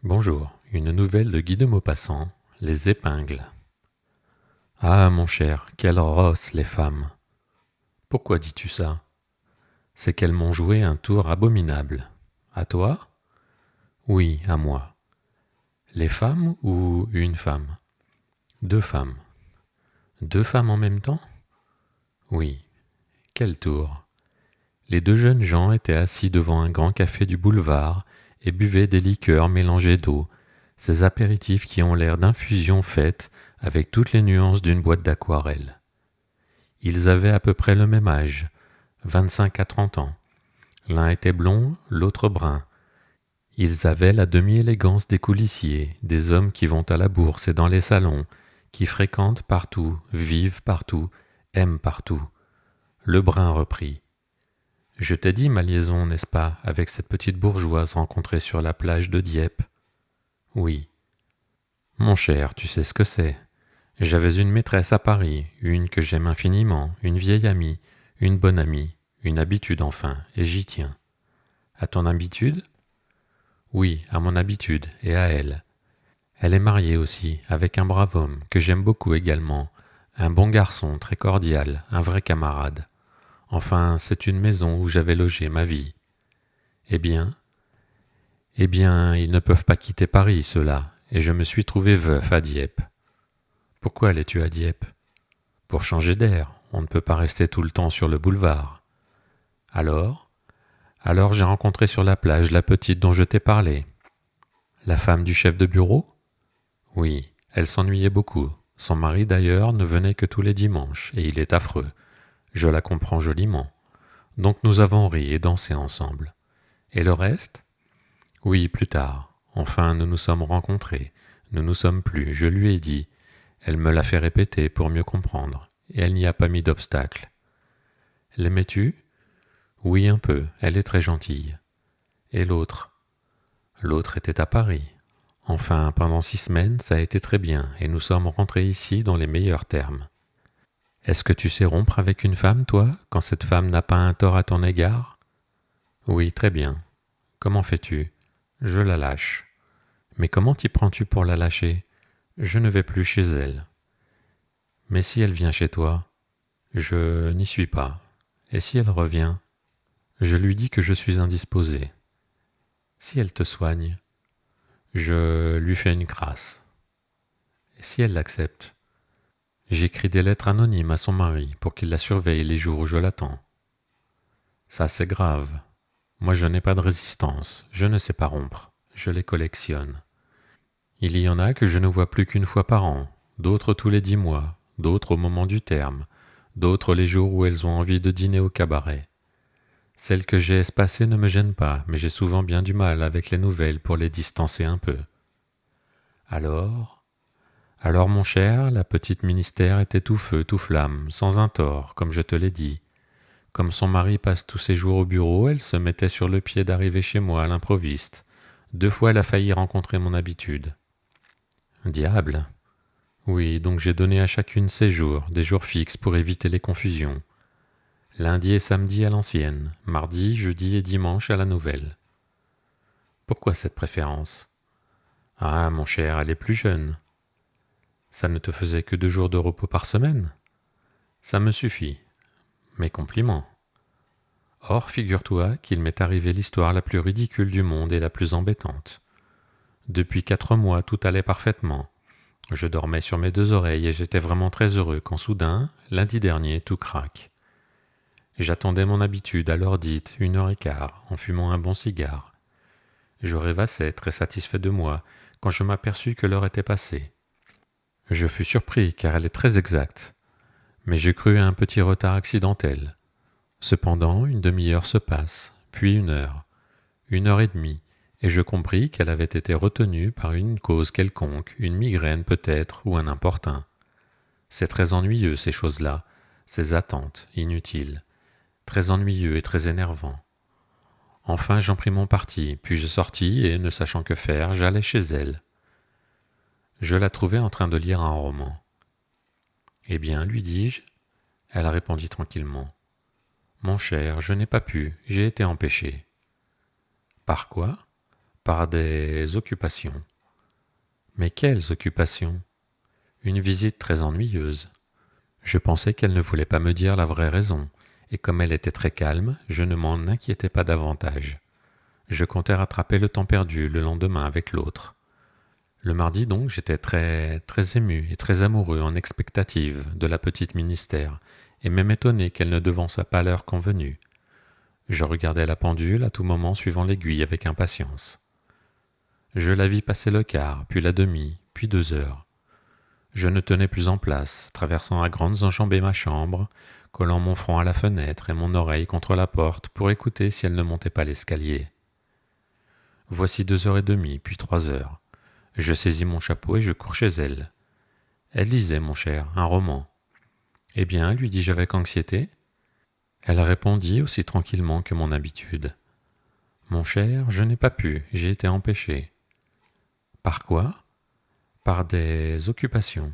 Bonjour, une nouvelle de Guy de Maupassant, les épingles. Ah, mon cher, quelles rosses les femmes! Pourquoi dis-tu ça? C'est qu'elles m'ont joué un tour abominable. À toi? Oui, à moi. Les femmes ou une femme? Deux femmes. Deux femmes en même temps? Oui. Quel tour! Les deux jeunes gens étaient assis devant un grand café du boulevard et buvaient des liqueurs mélangées d'eau, ces apéritifs qui ont l'air d'infusions faites avec toutes les nuances d'une boîte d'aquarelle. Ils avaient à peu près le même âge, 25 à 30 ans. L'un était blond, l'autre brun. Ils avaient la demi-élégance des coulissiers, des hommes qui vont à la bourse et dans les salons, qui fréquentent partout, vivent partout, aiment partout. Le brun reprit. Je t'ai dit ma liaison, n'est-ce pas, avec cette petite bourgeoise rencontrée sur la plage de Dieppe? Oui. Mon cher, tu sais ce que c'est. J'avais une maîtresse à Paris, une que j'aime infiniment, une vieille amie, une bonne amie, une habitude enfin, et j'y tiens. À ton habitude? Oui, à mon habitude, et à elle. Elle est mariée aussi, avec un brave homme, que j'aime beaucoup également, un bon garçon, très cordial, un vrai camarade. Enfin, c'est une maison où j'avais logé ma vie. Eh bien? Eh bien, ils ne peuvent pas quitter Paris, ceux-là, et je me suis trouvé veuf à Dieppe. Pourquoi allais-tu à Dieppe? Pour changer d'air, on ne peut pas rester tout le temps sur le boulevard. Alors? Alors j'ai rencontré sur la plage la petite dont je t'ai parlé. La femme du chef de bureau? Oui, elle s'ennuyait beaucoup. Son mari d'ailleurs ne venait que tous les dimanches, et il est affreux. Je la comprends joliment. Donc nous avons ri et dansé ensemble. Et le reste? Oui, plus tard. Enfin, nous nous sommes rencontrés. Nous nous sommes plus, je lui ai dit. Elle me l'a fait répéter pour mieux comprendre, et elle n'y a pas mis d'obstacle. L'aimais-tu? Oui, un peu, elle est très gentille. Et l'autre? L'autre était à Paris. Enfin, pendant 6 semaines, ça a été très bien, et nous sommes rentrés ici dans les meilleurs termes. Est-ce que tu sais rompre avec une femme, toi, quand cette femme n'a pas un tort à ton égard? Oui, très bien. Comment fais-tu? Je la lâche. Mais comment t'y prends-tu pour la lâcher? Je ne vais plus chez elle. Mais si elle vient chez toi? Je n'y suis pas. Et si elle revient? Je lui dis que je suis indisposé. Si elle te soigne? Je lui fais une crasse. Et si elle l'accepte? J'écris des lettres anonymes à son mari pour qu'il la surveille les jours où je l'attends. Ça, c'est grave. Moi, je n'ai pas de résistance, je ne sais pas rompre, je les collectionne. Il y en a que je ne vois plus qu'une fois par an, d'autres tous les 10 mois, d'autres au moment du terme, d'autres les jours où elles ont envie de dîner au cabaret. Celles que j'ai espacées ne me gênent pas, mais j'ai souvent bien du mal avec les nouvelles pour les distancer un peu. Alors mon cher, la petite ministère était tout feu, tout flamme, sans un tort, comme je te l'ai dit. Comme son mari passe tous ses jours au bureau, elle se mettait sur le pied d'arriver chez moi à l'improviste. 2 fois elle a failli rencontrer mon habitude. Diable! Oui, donc j'ai donné à chacune ses jours, des jours fixes pour éviter les confusions. Lundi et samedi à l'ancienne, mardi, jeudi et dimanche à la nouvelle. Pourquoi cette préférence? Ah, mon cher, elle est plus jeune. Ça ne te faisait que 2 jours de repos par semaine? Ça me suffit. Mes compliments. Or, figure-toi qu'il m'est arrivé l'histoire la plus ridicule du monde et la plus embêtante. Depuis 4 mois, tout allait parfaitement. Je dormais sur mes 2 oreilles et j'étais vraiment très heureux quand soudain, lundi dernier, tout craque. J'attendais mon habitude à l'heure dite, 1h15, en fumant un bon cigare. Je rêvassais, très satisfait de moi, quand je m'aperçus que l'heure était passée. Je fus surpris, car elle est très exacte, mais je crus à un petit retard accidentel. Cependant, une demi-heure se passe, puis 1 heure, 1 heure et demie, et je compris qu'elle avait été retenue par une cause quelconque, une migraine peut-être, ou un importun. C'est très ennuyeux, ces choses-là, ces attentes inutiles, très ennuyeux et très énervant. Enfin, j'en pris mon parti, puis je sortis et, ne sachant que faire, j'allai chez elle. Je la trouvai en train de lire un roman. Eh bien, lui dis-je. Elle répondit tranquillement. Mon cher, je n'ai pas pu, j'ai été empêché. Par quoi? Par des occupations. Mais quelles occupations? Une visite très ennuyeuse. Je pensais qu'elle ne voulait pas me dire la vraie raison, et comme elle était très calme, je ne m'en inquiétais pas davantage. Je comptais rattraper le temps perdu le lendemain avec l'autre. Le mardi donc, j'étais très ému et très amoureux en expectative de la petite ministère, et même étonné qu'elle ne devançât pas l'heure convenue. Je regardais la pendule à tout moment suivant l'aiguille avec impatience. Je la vis passer le quart, puis la demi, puis 2 heures. Je ne tenais plus en place, traversant à grandes enjambées ma chambre, collant mon front à la fenêtre et mon oreille contre la porte pour écouter si elle ne montait pas l'escalier. Voici 2 heures et demie, puis 3 heures. Je saisis mon chapeau et je cours chez elle. Elle lisait, mon cher, un roman. Eh bien, lui dis-je avec anxiété. Elle répondit aussi tranquillement que mon habitude. Mon cher, je n'ai pas pu, j'ai été empêché. Par quoi? Par des occupations.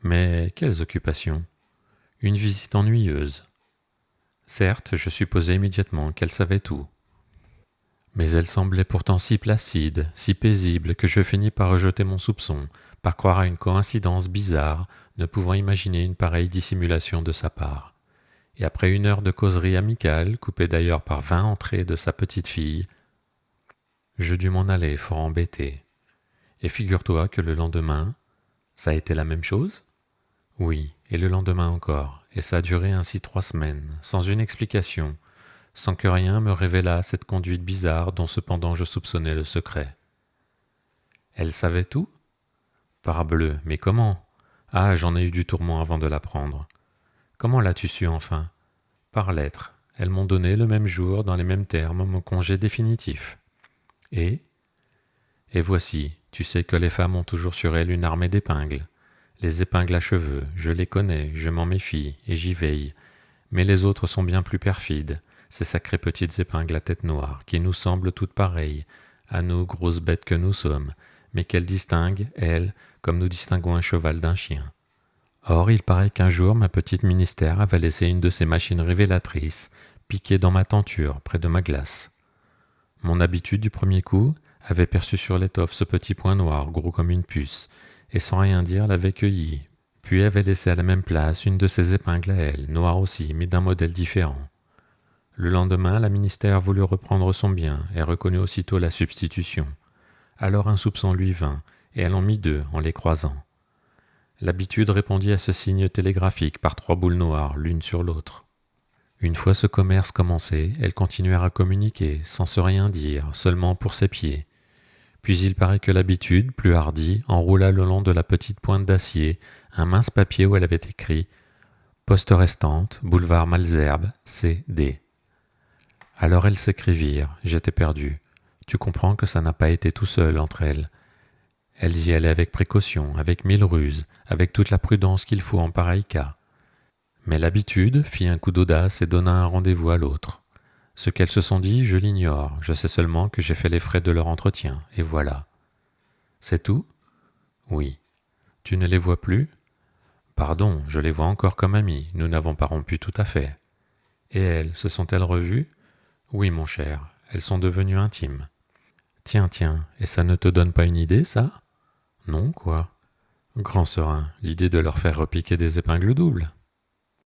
Mais quelles occupations? Une visite ennuyeuse. Certes, je supposais immédiatement qu'elle savait tout. Mais elle semblait pourtant si placide, si paisible, que je finis par rejeter mon soupçon, par croire à une coïncidence bizarre, ne pouvant imaginer une pareille dissimulation de sa part. Et après 1 heure de causerie amicale, coupée d'ailleurs par 20 entrées de sa petite fille, je dus m'en aller fort embêté. Et figure-toi que le lendemain, ça a été la même chose? Oui, et le lendemain encore, et ça a duré ainsi 3 semaines, sans une explication, sans que rien me révélât cette conduite bizarre dont cependant je soupçonnais le secret. Elle savait tout? Parbleu, mais comment? Ah, j'en ai eu du tourment avant de l'apprendre. Comment l'as-tu su enfin? Par lettre. Elles m'ont donné le même jour, dans les mêmes termes, mon congé définitif. Et voici, tu sais que les femmes ont toujours sur elles une armée d'épingles. Les épingles à cheveux, je les connais, je m'en méfie, et j'y veille. Mais les autres sont bien plus perfides, ces sacrées petites épingles à tête noire, qui nous semblent toutes pareilles, à nous grosses bêtes que nous sommes, mais qu'elles distinguent, elles, comme nous distinguons un cheval d'un chien. Or, il paraît qu'un jour, ma petite ministère avait laissé une de ces machines révélatrices piquée dans ma tenture, près de ma glace. Mon habitude du premier coup avait perçu sur l'étoffe ce petit point noir, gros comme une puce, et sans rien dire l'avait cueilli, puis avait laissé à la même place une de ses épingles à elle, noire aussi, mais d'un modèle différent. Le lendemain, la ministère voulut reprendre son bien et reconnut aussitôt la substitution. Alors un soupçon lui vint, et elle en mit 2 en les croisant. L'habitude répondit à ce signe télégraphique par 3 boules noires, l'une sur l'autre. Une fois ce commerce commencé, elles continuèrent à communiquer, sans se rien dire, seulement pour ses pieds. Puis il paraît que l'habitude, plus hardie, enroula le long de la petite pointe d'acier un mince papier où elle avait écrit « Poste restante, boulevard Malesherbes, C.D. » Alors elles s'écrivirent, j'étais perdu. Tu comprends que ça n'a pas été tout seul entre elles. Elles y allaient avec précaution, avec 1000 ruses, avec toute la prudence qu'il faut en pareil cas. Mais l'habitude fit un coup d'audace et donna un rendez-vous à l'autre. Ce qu'elles se sont dit, je l'ignore, je sais seulement que j'ai fait les frais de leur entretien, et voilà. C'est tout? Oui. Tu ne les vois plus? Pardon, je les vois encore comme amies, nous n'avons pas rompu tout à fait. Et elles, se sont-elles revues? Oui, mon cher, elles sont devenues intimes. Tiens, et ça ne te donne pas une idée, ça? Non, quoi? Grand serin, l'idée de leur faire repiquer des épingles doubles.